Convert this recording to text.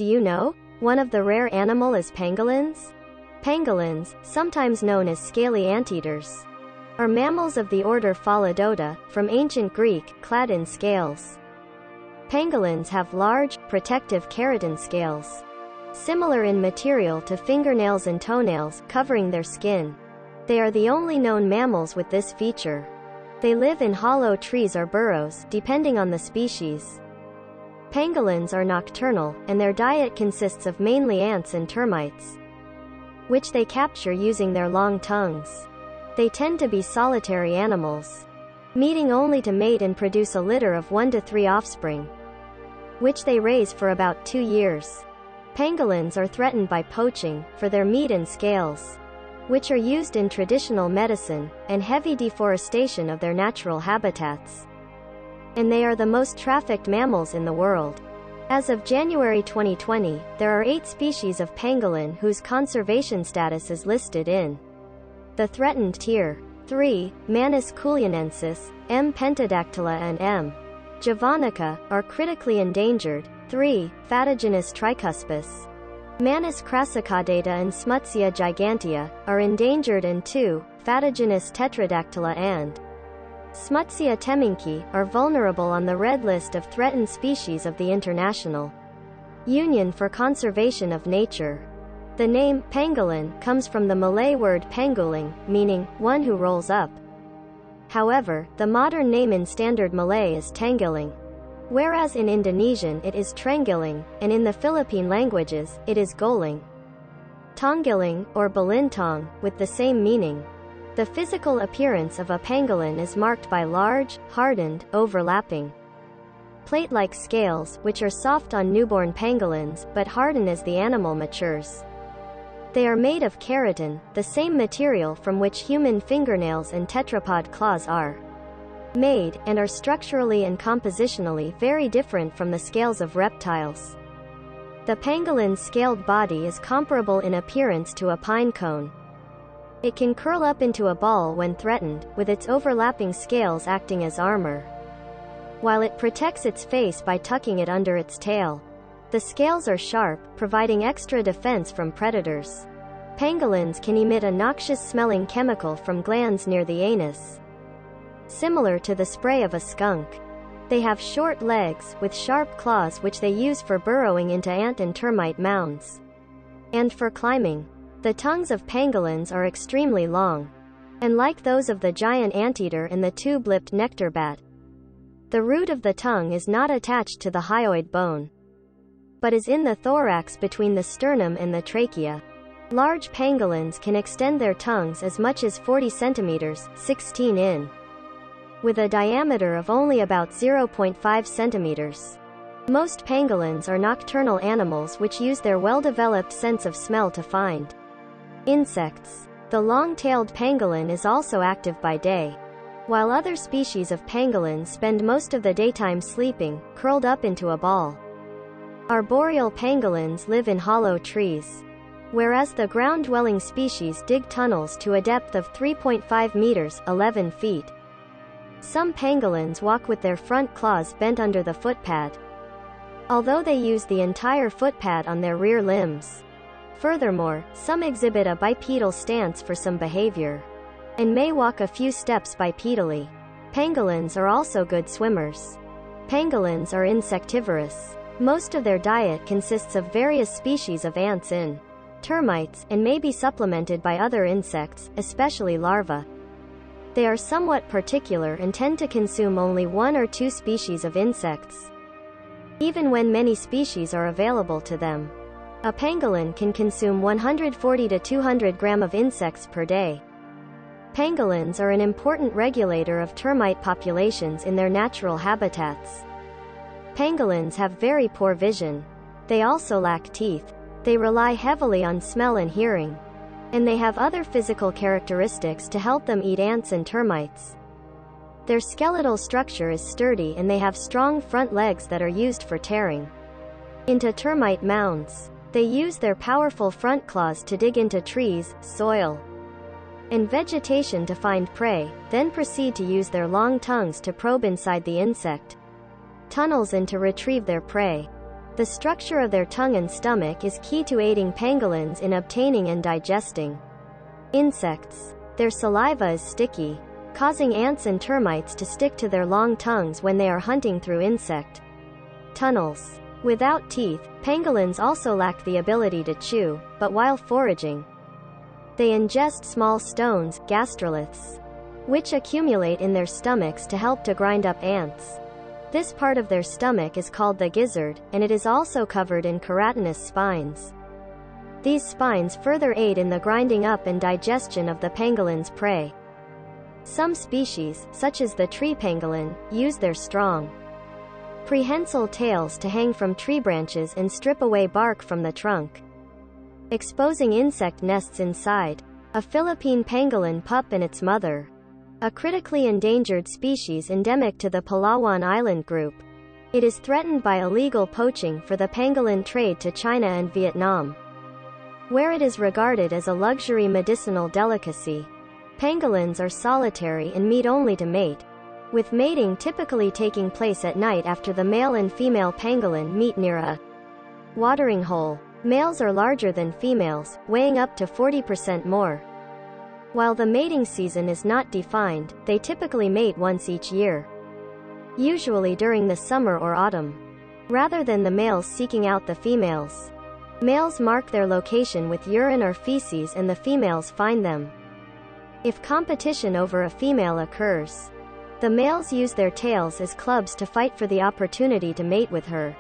Do you know? One of the rare animal is pangolins? Pangolins, sometimes known as scaly anteaters, are mammals of the order Phalidota, from ancient Greek, clad in scales. Pangolins have large, protective keratin scales, similar in material to fingernails and toenails, covering their skin. They are the only known mammals with this feature. They live in hollow trees or burrows, depending on the species. Pangolins are nocturnal, and their diet consists of mainly ants and termites, which they capture using their long tongues. They tend to be solitary animals, meeting only to mate and produce a litter of 1 to 3 offspring, which they raise for about 2 years. Pangolins are threatened by poaching, for their meat and scales, which are used in traditional medicine, and heavy deforestation of their natural habitats. And they are the most trafficked mammals in the world. As of January 2020, there are 8 species of pangolin whose conservation status is listed in the threatened tier. 3. Manus culianensis, M. pentadactyla and M. javanica, are critically endangered. 3. Phatagenus tricuspis, Manus crassicaudata and Smutsia gigantea, are endangered, and 2. Phatagenus tetradactyla and Smutsia temminckii, are vulnerable on the Red List of Threatened Species of the International Union for Conservation of Nature. The name, pangolin, comes from the Malay word panguling, meaning, one who rolls up. However, the modern name in Standard Malay is tanggiling, whereas in Indonesian it is trenggiling, and in the Philippine languages, it is goling. Tonggiling, or balintong, with the same meaning. The physical appearance of a pangolin is marked by large, hardened, overlapping, plate-like scales, which are soft on newborn pangolins, but harden as the animal matures. They are made of keratin, the same material from which human fingernails and tetrapod claws are made, and are structurally and compositionally very different from the scales of reptiles. The pangolin's scaled body is comparable in appearance to a pine cone. It can curl up into a ball when threatened, with its overlapping scales acting as armor, while it protects its face by tucking it under its tail. The scales are sharp, providing extra defense from predators. Pangolins can emit a noxious-smelling chemical from glands near the anus, similar to the spray of a skunk. They have short legs, with sharp claws which they use for burrowing into ant and termite mounds, and for climbing. The tongues of pangolins are extremely long, and like those of the giant anteater and the tube-lipped nectar bat, the root of the tongue is not attached to the hyoid bone, but is in the thorax between the sternum and the trachea. Large pangolins can extend their tongues as much as 40 centimeters, 16 in, with a diameter of only about 0.5 centimeters. Most pangolins are nocturnal animals which use their well-developed sense of smell to find insects. The long-tailed pangolin is also active by day, while other species of pangolins spend most of the daytime sleeping, curled up into a ball. Arboreal pangolins live in hollow trees, whereas the ground-dwelling species dig tunnels to a depth of 3.5 meters, 11 feet. Some pangolins walk with their front claws bent under the footpad, although they use the entire footpad on their rear limbs. Furthermore, some exhibit a bipedal stance for some behavior, and may walk a few steps bipedally. Pangolins are also good swimmers. Pangolins are insectivorous. Most of their diet consists of various species of ants and termites, and may be supplemented by other insects, especially larvae. They are somewhat particular and tend to consume only 1 or 2 species of insects, even when many species are available to them. A pangolin can consume 140 to 200 grams of insects per day. Pangolins are an important regulator of termite populations in their natural habitats. Pangolins have very poor vision. They also lack teeth. They rely heavily on smell and hearing, and they have other physical characteristics to help them eat ants and termites. Their skeletal structure is sturdy, and they have strong front legs that are used for tearing into termite mounds. They use their powerful front claws to dig into trees, soil, and vegetation to find prey, then proceed to use their long tongues to probe inside the insect tunnels and to retrieve their prey. The structure of their tongue and stomach is key to aiding pangolins in obtaining and digesting insects. Their saliva is sticky, causing ants and termites to stick to their long tongues when they are hunting through insect tunnels. Without teeth, pangolins also lack the ability to chew, but while foraging, they ingest small stones, gastroliths, which accumulate in their stomachs to help to grind up ants. This part of their stomach is called the gizzard, and it is also covered in keratinous spines. These spines further aid in the grinding up and digestion of the pangolin's prey. Some species, such as the tree pangolin, use their strong, prehensile tails to hang from tree branches and strip away bark from the trunk, exposing insect nests inside. A Philippine pangolin pup and its mother, a critically endangered species endemic to the Palawan Island group. It is threatened by illegal poaching for the pangolin trade to China and Vietnam, where it is regarded as a luxury medicinal delicacy. Pangolins are solitary and meet only to mate, with mating typically taking place at night after the male and female pangolin meet near a watering hole. Males are larger than females, weighing up to 40% more. While the mating season is not defined, they typically mate once each year, usually during the summer or autumn, rather than the males seeking out the females. Males mark their location with urine or feces and the females find them. If competition over a female occurs, the males use their tails as clubs to fight for the opportunity to mate with her.